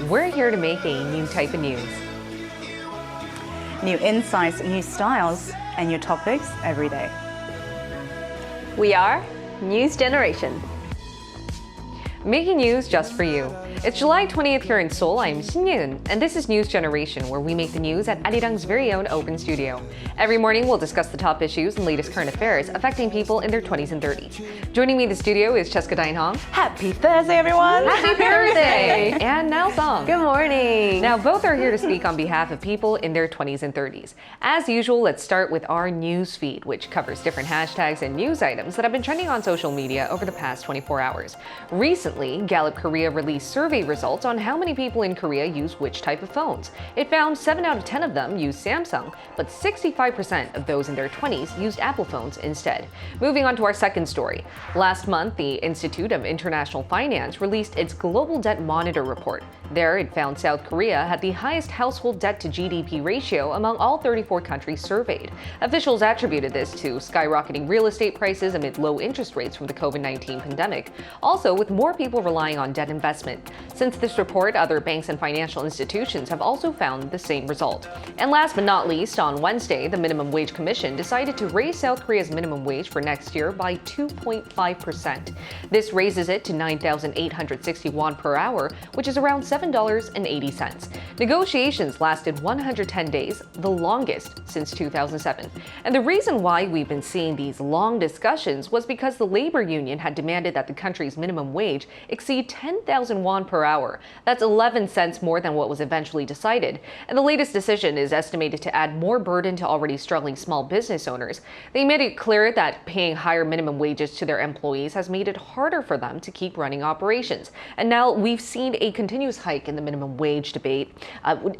We're here to make a new type of news. New insights, new styles, and new topics every day. We are News Generation. Making news just for you. It's July 20th here in Seoul. I'm Shin Yeun, and this is News Generation, where we make the news at Arirang's very own open studio. Every morning, we'll discuss the top issues and latest current affairs affecting people in their 20s and 30s. Joining me in the studio is Cheska Dainhong. Happy Thursday, everyone! Happy Thursday! And Nal Song. Good morning. Now, both are here to speak on behalf of people in their 20s and 30s. As usual, let's start with our news feed, which covers different hashtags and news items that have been trending on social media over the past 24 hours. Recently, Gallup Korea released survey results on how many people in Korea use which type of phones. It found 7 out of 10 of them use Samsung, but 65% of those in their 20s used Apple phones instead. Moving on to our second story. Last month, the Institute of International Finance released its Global Debt Monitor report. There, it found South Korea had the highest household debt to GDP ratio among all 34 countries surveyed. Officials attributed this to skyrocketing real estate prices amid low interest rates from the COVID-19 pandemic, also with more people relying on debt investment. Since this report, other banks and financial institutions have also found the same result. And last but not least, on Wednesday, the Minimum Wage Commission decided to raise South Korea's minimum wage for next year by 2.5%. This raises it to 9,860 won per hour, which is around $7.80. Negotiations lasted 110 days, the longest since 2007. And the reason why we've been seeing these long discussions was because the labor union had demanded that the country's minimum wage exceed 10,000 won per hour. That's 11 cents more than what was eventually decided. And the latest decision is estimated to add more burden to already struggling small business owners. They made it clear that paying higher minimum wages to their employees has made it harder for them to keep running operations. And now we've seen a continuous hike in the minimum wage debate,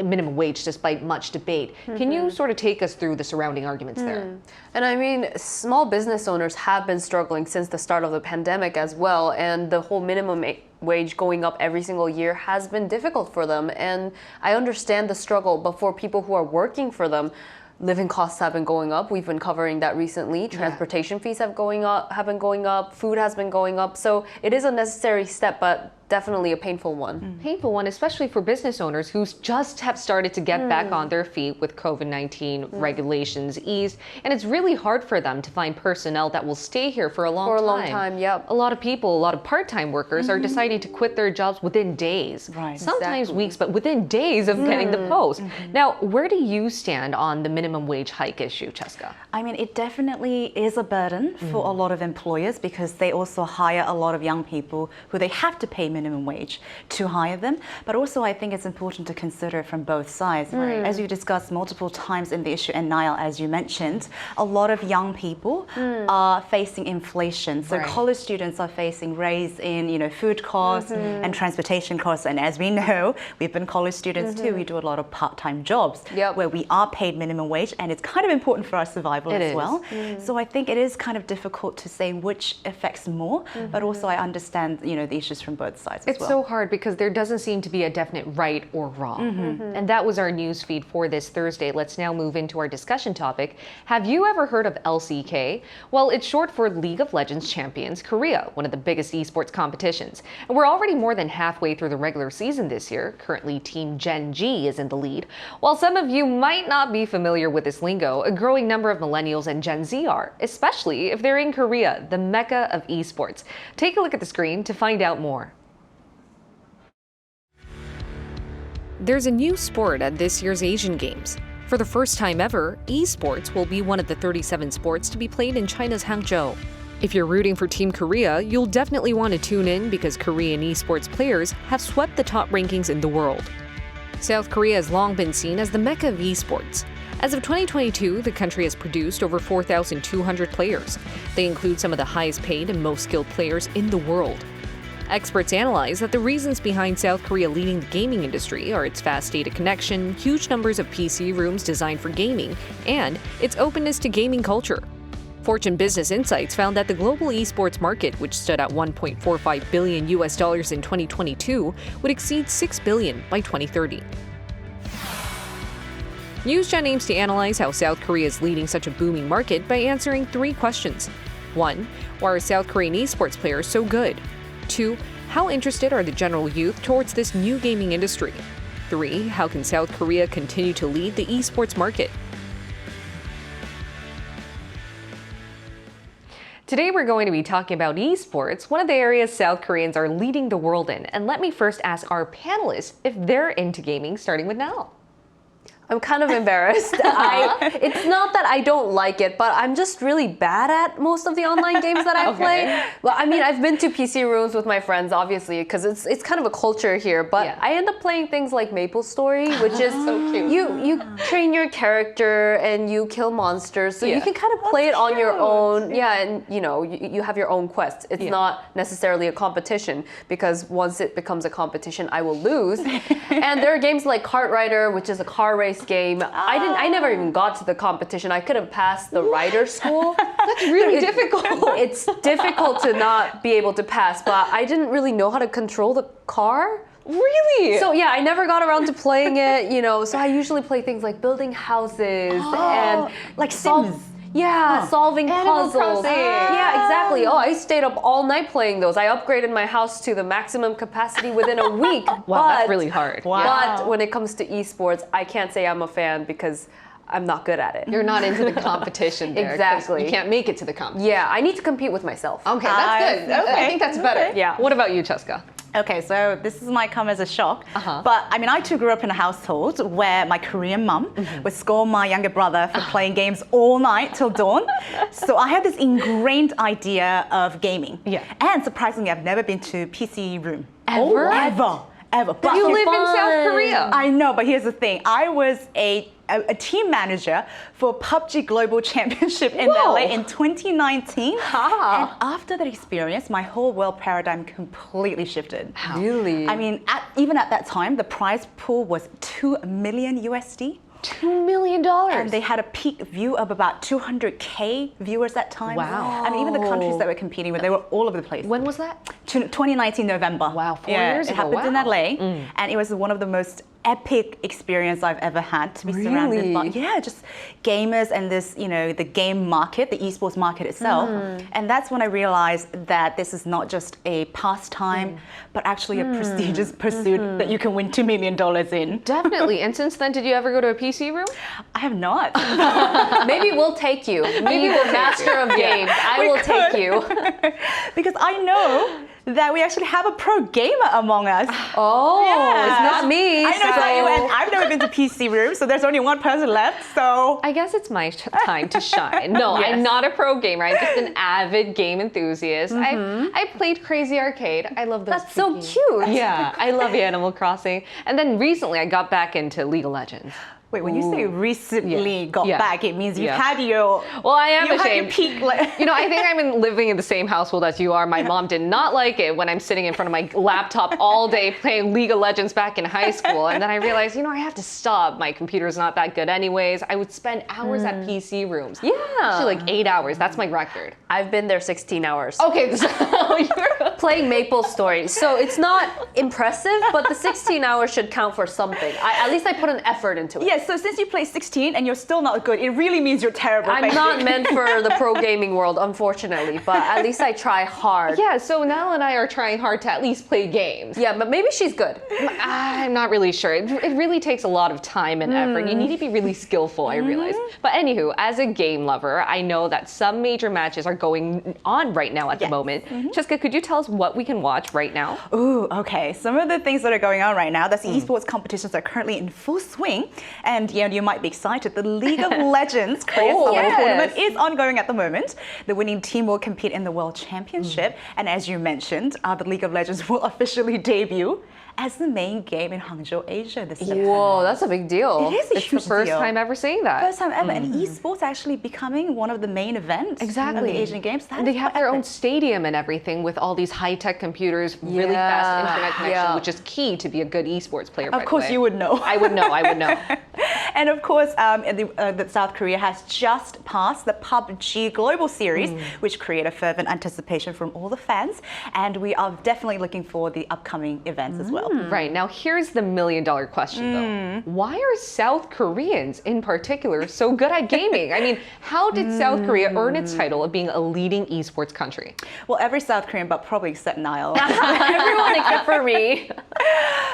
minimum wage despite much debate. Can you sort of take us through the surrounding arguments there? And I mean, small business owners have been struggling since the start of the pandemic as well, and the whole minimum wage going up every single year has been difficult for them. And I understand the struggle, but for people who are working for them, living costs have been going up. We've been covering that recently. Transportation fees have been going up. Food has been going up. So it is a necessary step, but definitely a painful one. Painful one, especially for business owners who just have started to get back on their feet with COVID-19 regulations eased. And it's really hard for them to find personnel that will stay here for a long time. Yep. A lot of people, a lot of part-time workers are deciding to quit their jobs within days. Right. Sometimes weeks, but within days of getting the post. Now, where do you stand on the minimum wage hike issue, Cheska? I mean, it definitely is a burden for a lot of employers because they also hire a lot of young people who they have to pay minimum wage to hire them. But also, I think it's important to consider from both sides. As you discussed multiple times in the issue, and Niall, as you mentioned, a lot of young people are facing inflation. So college students are facing raise in, food costs and transportation costs. And as we know, we've been college students too. We do a lot of part-time jobs where we are paid minimum wage, and it's kind of important for our survival as well. So I think it is kind of difficult to say which affects more, but also I understand, the issues from both sides as well. It's so hard because there doesn't seem to be a definite right or wrong. And that was our news feed for this Thursday. Let's now move into our discussion topic. Have you ever heard of LCK? Well, it's short for League of Legends Champions Korea, one of the biggest esports competitions. And we're already more than halfway through the regular season this year. Currently, Team Gen G is in the lead. While some of you might not be familiar with this lingo, a growing number of millennials and Gen Z are, especially if they're in Korea, the mecca of esports. Take a look at the screen to find out more. There's a new sport at this year's Asian Games. For the first time ever, eSports will be one of the 37 sports to be played in China's Hangzhou. If you're rooting for Team Korea, you'll definitely want to tune in because Korean esports players have swept the top rankings in the world. South Korea has long been seen as the mecca of esports. As of 2022, the country has produced over 4,200 players. They include some of the highest paid and most skilled players in the world. Experts analyze that the reasons behind South Korea leading the gaming industry are its fast data connection, huge numbers of PC rooms designed for gaming, and its openness to gaming culture. Fortune Business Insights found that the global esports market, which stood at $1.45 billion in 2022, would exceed $6 billion by 2030. NewsGen aims to analyze how South Korea is leading such a booming market by answering 3 questions. 1. Why are South Korean esports players so good? 2. How interested are the general youth towards this new gaming industry? 3. How can South Korea continue to lead the esports market? Today we're going to be talking about esports, one of the areas South Koreans are leading the world in. And let me first ask our panelists if they're into gaming, starting with Nell. I'm kind of embarrassed. It's not that I don't like it, but I'm just really bad at most of the online games that I play. Well, I mean, I've been to PC rooms with my friends, obviously, because it's kind of a culture here. But I end up playing things like MapleStory, which is so cute. You train your character and you kill monsters, so you can kind of play it on your own. Yeah, and you have your own quests. It's not necessarily a competition, because once it becomes a competition, I will lose. And there are games like Kart Rider, which is a car race game. I never even got to the competition. I could have passed the rider school. That's really difficult. It's difficult to not be able to pass, but I didn't really know how to control the car. Really? So yeah, I never got around to playing it, so I usually play things like building houses and like Sims. Solving Animal puzzles. Crossing. Yeah, exactly. Oh, I stayed up all night playing those. I upgraded my house to the maximum capacity within a week. Wow, that's really hard. Wow. But when it comes to esports, I can't say I'm a fan because I'm not good at it. You're not into the competition there. 'Cause Exactly. You can't make it to the competition. Yeah, I need to compete with myself. Okay, that's good. I think that's better. Yeah. What about you, Cheska? Okay, so this might come as a shock, Uh-huh. but I mean, I too grew up in a household where my Korean mum would scold my younger brother for playing games all night till dawn. So I had this ingrained idea of gaming. Yeah. And surprisingly, I've never been to PC room. Ever? Ever. But You live in fun. South Korea. I know, but here's the thing. I was a team manager for PUBG Global Championship in Whoa. LA in 2019. Ah. And after that experience, my whole world paradigm completely shifted. Really? I mean, even at that time, the prize pool was 2 million USD. $2 million. And they had a peak view of about 200K viewers that time. Wow. I mean, even the countries that we're competing with, they were all over the place. When was that? 2019 November. Wow, 4 years it ago, happened in wow. LA, and it was one of the most epic experience I've ever had to be surrounded by just gamers and this, the game market, the esports market itself. And that's when I realized that this is not just a pastime, but actually a prestigious pursuit that you can win $2 million in. Definitely. And since then, did you ever go to a PC room? I have not. Maybe we'll take you. Me, the master of games. I will take you. Because I know that we actually have a pro gamer among us. Oh, Yeah. it's not me. I know it's not you, so- and I've never been to PC room, so there's only one person left, so. I guess it's my time to shine. No, Yes. I'm not a pro gamer. I'm just an avid game enthusiast. I played Crazy Arcade. I love those. That's so games. cute. Yeah, I love Animal Crossing. And then recently I got back into League of Legends. Wait, when you say recently got Yeah. back, it means you've Yeah. had your. Well, I am you had your ashamed. peak. I think I'm living in the same household as you are. My mom did not like it when I'm sitting in front of my laptop all day playing League of Legends back in high school. And then I realized, I have to stop. My computer's not that good anyways. I would spend hours at PC rooms. Yeah. Actually, like 8 hours. That's my record. I've been there 16 hours. Okay, so you're... Playing MapleStory. So it's not impressive, but the 16 hours should count for something. At least I put an effort into it. Yes, so since you play 16 and you're still not good, it really means you're terrible. I'm not meant for the pro gaming world, unfortunately, but at least I try hard. Yeah, so Nell and I are trying hard to at least play games. Yeah, but maybe she's good. I'm not really sure. It really takes a lot of time and effort. You need to be really skillful, I realize. But anywho, as a game lover, I know that some major matches are going on right now at the moment. Cheska, could you tell us what we can watch right now? Ooh, okay. Some of the things that are going on right now, that's esports competitions are currently in full swing. And you might be excited. The League of Legends Korea Summer yes. Tournament is ongoing at the moment. The winning team will compete in the World Championship. And as you mentioned, the League of Legends will officially debut as the main game in Hangzhou, Asia this September. Whoa, that's a big deal. It is a It's the huge first deal. time ever seeing that. First time ever, and esports actually becoming one of the main events of Exactly. the Asian Games. That And they is have quite their own epic. stadium and everything with all these high-tech computers, really fast internet connection, Yeah. which is key to be a good esports player. Of course, you would know. I would know. And of course, that South Korea has just passed the PUBG Global Series, which created a fervent anticipation from all the fans. And we are definitely looking for the upcoming events as well. Right, now here's the million-dollar question though. Why are South Koreans in particular so good at gaming? I mean, how did South Korea earn its title of being a leading esports country? Well, every South Korean, but probably except Niall. Everyone except for me.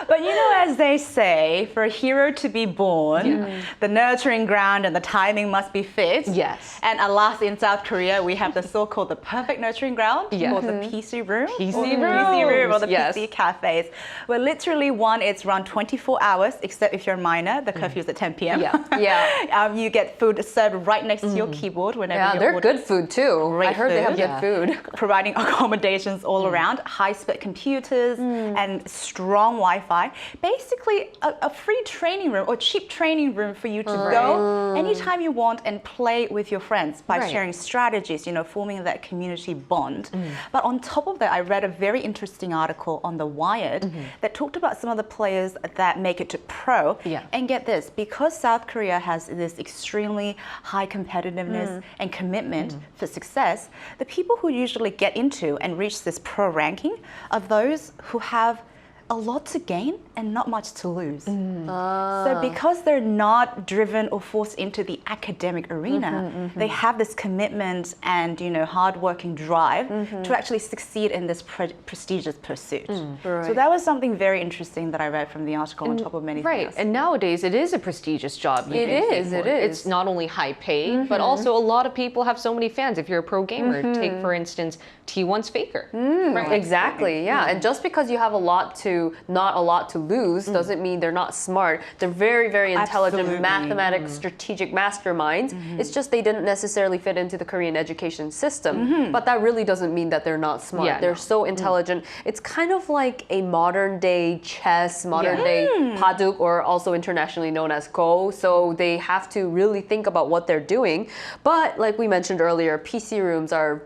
But you know, as they say, for a hero to be born, the nurturing ground and the timing must be fit. Yes. And alas, in South Korea, we have the so-called the perfect nurturing ground, called the PC room. PC room, or the yes. PC cafes, where literally it's run 24 hours, except if you're a minor, the curfew is at 10 p.m. Yeah. You get food served right next to your keyboard whenever Yeah, you're they're ordering. good food too. Great I heard they have food. good food. Providing accommodations all around, high-speed computers and strong Wi-Fi. Basically, a free training room or cheap training room for you to go anytime you want and play with your friends by sharing strategies, forming that community bond. But on top of that, I read a very interesting article on The Wired that talked about some of the players that make it to pro. And get this, because South Korea has this extremely high competitiveness and commitment for success, the people who usually get into and reach this pro ranking are those who have a lot to gain and not much to lose. So because they're not driven or forced into the academic arena, they have this commitment and hard-working drive to actually succeed in this prestigious pursuit. So that was something very interesting that I read from the article on top of many things. And nowadays it is a prestigious job. It is. It's not only high paid, but also a lot of people have so many fans. If you're a pro gamer, take for instance T1's Faker. Exactly, yeah. And just because you have not a lot to lose doesn't mean they're not smart. They're very, very intelligent, mathematic, strategic masterminds. It's just they didn't necessarily fit into the Korean education system. But that really doesn't mean that they're not smart. They're so intelligent. It's kind of like a modern day chess, modern day Baduk, or also internationally known as Go. So they have to really think about what they're doing. But like we mentioned earlier, PC rooms are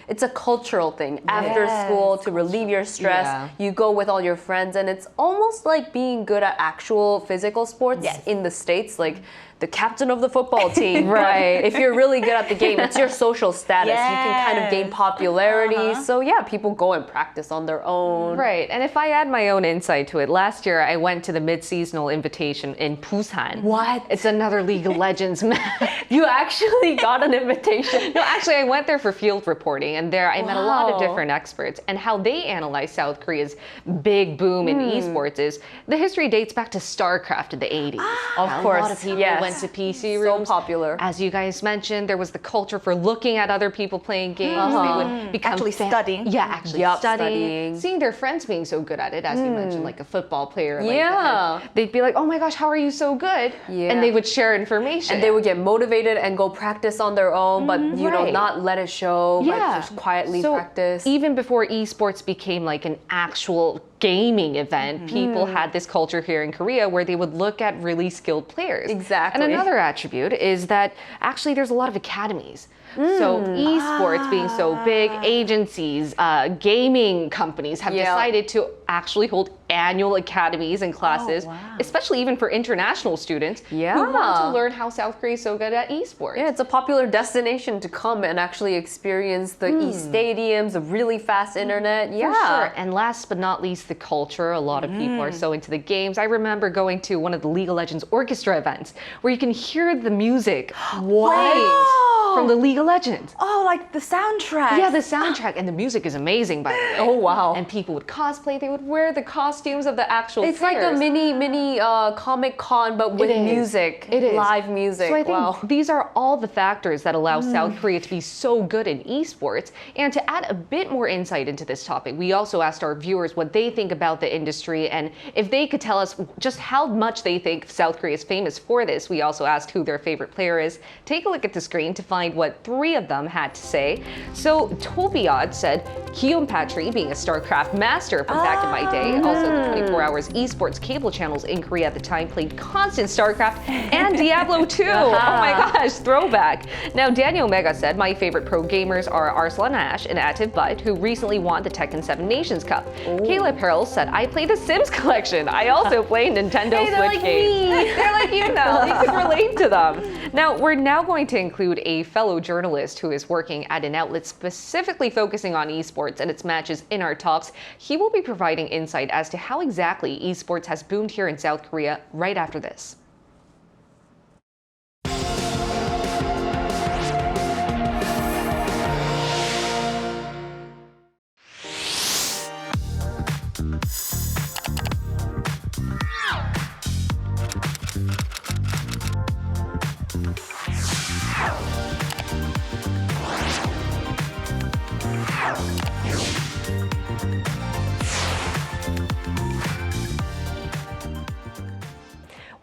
it's a cultural thing. After school, to relieve your stress, you go with all your friends, and it's almost like being good at actual physical sports in the States, like the captain of the football team. If you're really good at the game, it's your social status. You can kind of gain popularity. So yeah, people go and practice on their own. And if I add my own insight to it, last year I went to the mid-seasonal invitation in Busan. What? It's another League of Legends match. You actually got an invitation? No, actually I went there for field reporting, and there I met a lot of different experts, and how they analyze South Korea's big boom in esports is the history dates back to StarCraft in the 80s. Of course, a lot of people went to PC rooms. So popular. As you guys mentioned, there was the culture for looking at other people playing games. They would become Actually studying. Yeah, actually studying. Seeing their friends being so good at it, as you mentioned, like a football player. Like they'd be like, oh my gosh, how are you so good? And they would share information. And they would get motivated and go practice on their own, but not let it show, but just quietly practice. Even before esports became like an actual gaming event, people had this culture here in Korea where they would look at really skilled players. Exactly. And another attribute is that actually there's a lot of academies. So esports being so big, agencies, gaming companies have decided to actually hold annual academies and classes, especially even for international students who want to learn how South Korea is so good at esports. Yeah, it's a popular destination to come and actually experience the e-stadiums, the really fast internet. For sure. And last but not least, the culture. A lot of people are so into the games. I remember going to one of the League of Legends orchestra events where you can hear the music playing from the League of Legends. Oh, like the soundtrack. Yeah, the soundtrack. And the music is amazing, by the way. Oh, wow. And people would cosplay. They would wear the costumes of the actual It's players. like a mini Comic Con, but with music. It is. Live music. So I think these are all the factors that allow South Korea to be so good in esports. And to add a bit more insight into this topic, we also asked our viewers what they think about the industry, and if they could tell us just how much they think South Korea is famous for this. We also asked who their favorite player is. Take a look at the screen to find behind what 3 of them had to say. So Tobiot said, Kyum Patri, being a StarCraft master from back in my day, also the 24 hours esports cable channels in Korea at the time, played constant StarCraft and Diablo 2. Oh my gosh, throwback. Now Daniel Mega said, my favorite pro gamers are Arslan Ash and Ativ Butt, who recently won the Tekken 7 Nations Cup. Kayla Peril said, I play the Sims collection. I also play Nintendo Switch like games. They're like you now. You can relate to them. Now, we're now going to include a fellow journalist who is working at an outlet specifically focusing on esports and its matches in our talks. He will be providing insight as to how exactly esports has boomed here in South Korea right after this.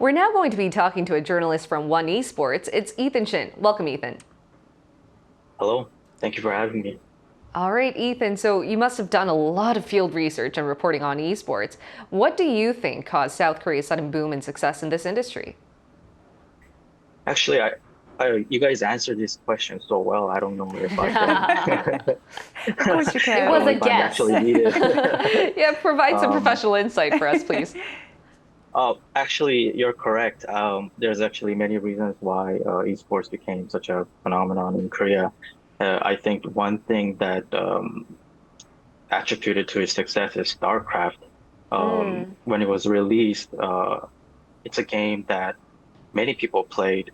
We're now going to be talking to a journalist from One Esports. It's Ethan Shin. Welcome, Ethan. Hello. Thank you for having me. All right, Ethan. So you must have done a lot of field research and reporting on esports. What do you think caused South Korea's sudden boom and success in this industry? Actually, you guys answered this question so well. I don't know if I can. Of course you can. It was a if I'm guess. actually needed. Yeah, provide some professional insight for us, please. Actually, you're correct. There's actually many reasons why esports became such a phenomenon in Korea. I think one thing that attributed to its success is StarCraft. When it was released, it's a game that many people played.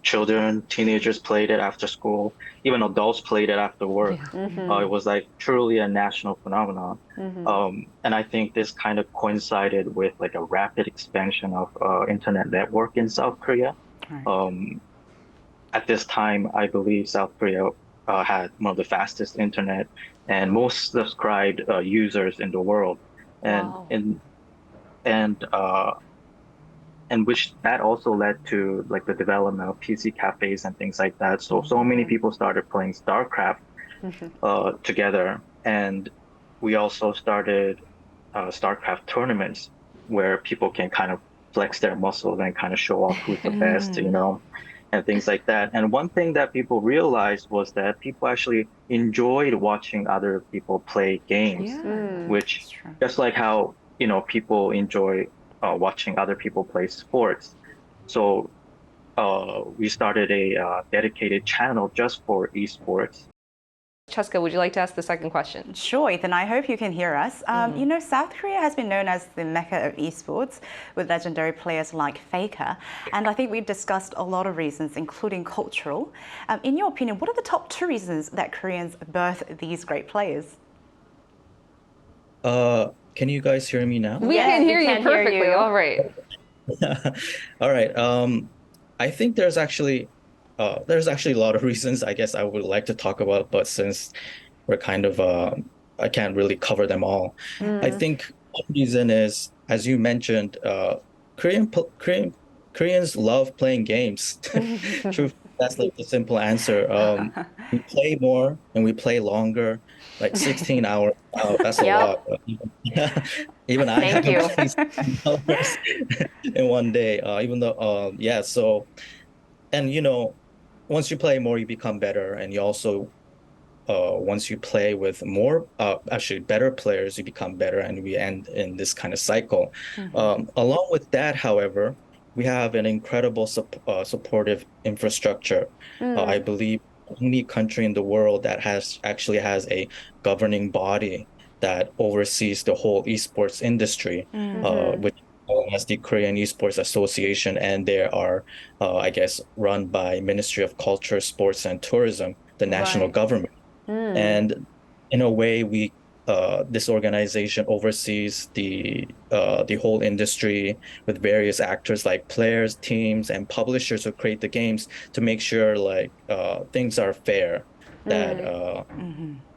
Children, teenagers played it after school. Even adults played it after work. It was like truly a national phenomenon. And I think this kind of coincided with like a rapid expansion of internet network in South Korea. Right. At this time, I believe South Korea had one of the fastest internet and most subscribed users in the world. And Wow. and which that also led to like the development of PC cafes and things like that. So many people started playing StarCraft together, and we also started StarCraft tournaments where people can kind of flex their muscles and kind of show off who's the best, and things like that. And one thing that people realized was that people actually enjoyed watching other people play games, which That's true. just like how people enjoy watching other people play sports. So we started a dedicated channel just for esports. Cheska, would you like to ask the second question? Sure, Ethan. I hope you can hear us. South Korea has been known as the Mecca of esports, with legendary players like Faker. And I think we discussed a lot of reasons, including cultural. In your opinion, what are the top 2 reasons that Koreans birth these great players? Can you guys hear me now? We Yes, can we hear you can hear perfectly. you. All right. All right. I think there's actually a lot of reasons I guess I would like to talk about, but since we're kind of I can't really cover them all. I think one reason is, as you mentioned, Koreans love playing games. True. That's like the simple answer. We play more and we play longer, like 16 hours. Wow, that's a Yep. lot. Even I Thank haven't you. played 16 hours in one day. Even though, yeah. So, and once you play more, you become better, and you also, once you play with more, actually better players, you become better, and we end in this kind of cycle. Along with that, however, we have an incredible supportive infrastructure. I believe the only country in the world that actually has a governing body that oversees the whole esports industry, which is known as the Korean Esports Association, and they are, I guess, run by Ministry of Culture, Sports, and Tourism, the national Right. government. And in a way, this organization oversees the whole industry with various actors like players, teams, and publishers who create the games to make sure like things are fair. That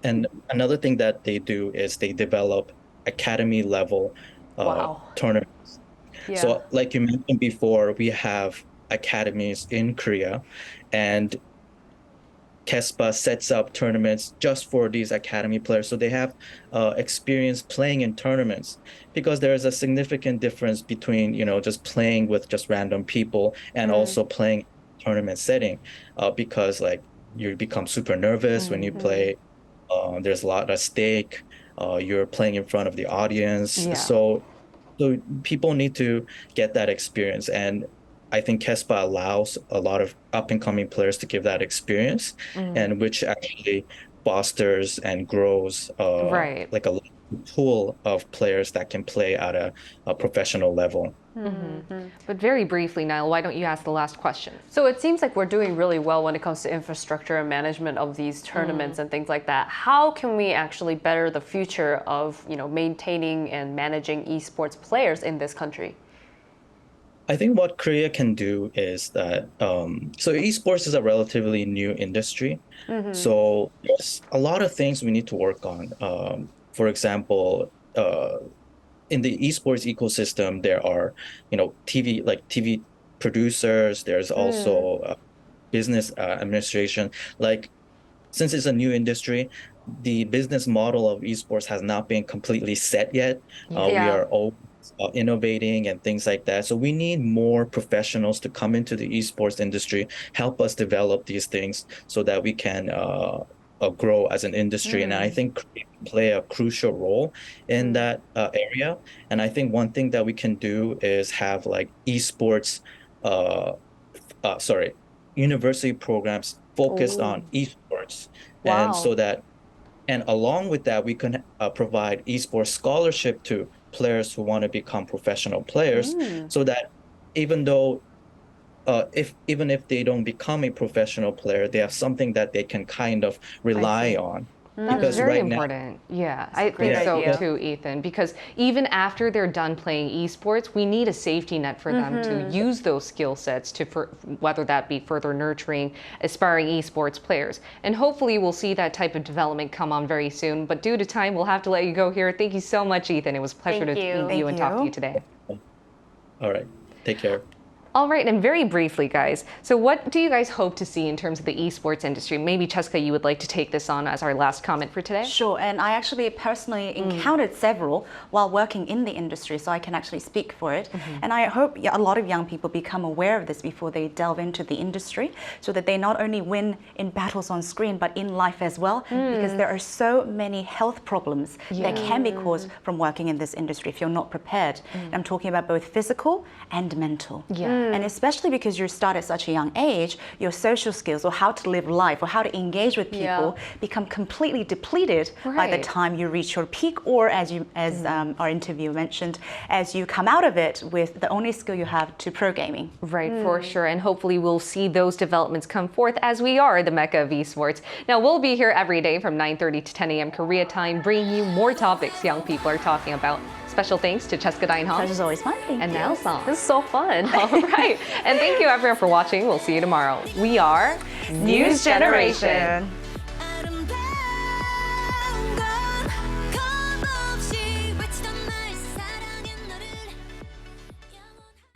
and another thing that they do is they develop academy level Wow. tournaments. Yeah. So, like you mentioned before, we have academies in Korea, and KESPA sets up tournaments just for these academy players, so they have experience playing in tournaments. Because there is a significant difference between just playing with just random people and also playing tournament setting, because like you become super nervous when you play. There's a lot at stake. You're playing in front of the audience, Yeah. so people need to get that experience, and I think KESPA allows a lot of up and coming players to give that experience, and which actually fosters and grows Right. like a pool of players that can play at a professional level. But very briefly, Niall, why don't you ask the last question? So it seems like we're doing really well when it comes to infrastructure and management of these tournaments and things like that. How can we actually better the future of, maintaining and managing esports players in this country? I think what Korea can do is that, so esports is a relatively new industry. So there's a lot of things we need to work on. For example, in the esports ecosystem, there are, TV producers, there's also business administration. Like, since it's a new industry, the business model of esports has not been completely set yet. We are all innovating and things like that. So we need more professionals to come into the esports industry, help us develop these things so that we can grow as an industry. And I think we play a crucial role in that area. And I think one thing that we can do is have like esports, university programs focused on esports. Wow. And so that, and along with that, we can provide esports scholarship to players who want to become professional players, so that even though even if they don't become a professional player, they have something that they can kind of rely on. That's Because very right now, important. Yeah, I think great so idea. too, Ethan. Because even after they're done playing esports, we need a safety net for them to use those skill sets to, whether that be further nurturing aspiring esports players. And hopefully we'll see that type of development come on very soon. But due to time, we'll have to let you go here. Thank you so much, Ethan. It was a pleasure Thank to you. meet you and talk to Thank you today. all right, take care. All right, and very briefly, guys, so what do you guys hope to see in terms of the esports industry? Maybe, Cheska, you would like to take this on as our last comment for today? Sure, and I actually personally encountered several while working in the industry, so I can actually speak for it. And I hope a lot of young people become aware of this before they delve into the industry, so that they not only win in battles on screen, but in life as well, because there are so many health problems that can be caused from working in this industry if you're not prepared. And I'm talking about both physical and mental. And especially because you start at such a young age, your social skills or how to live life or how to engage with people become completely depleted by the time you reach your peak, or as our interview mentioned, as you come out of it with the only skill you have to pro gaming. Right, for sure. And hopefully we'll see those developments come forth, as we are the mecca of esports. Now, we'll be here every day from 9:30 to 10 a.m. Korea time, bringing you more topics young people are talking about. Special thanks to Cheska Deinhong Pleasure's always mine. Thank and you. Niall Song. This is so fun. All right. And thank you everyone for watching. We'll see you tomorrow. We are News Generation.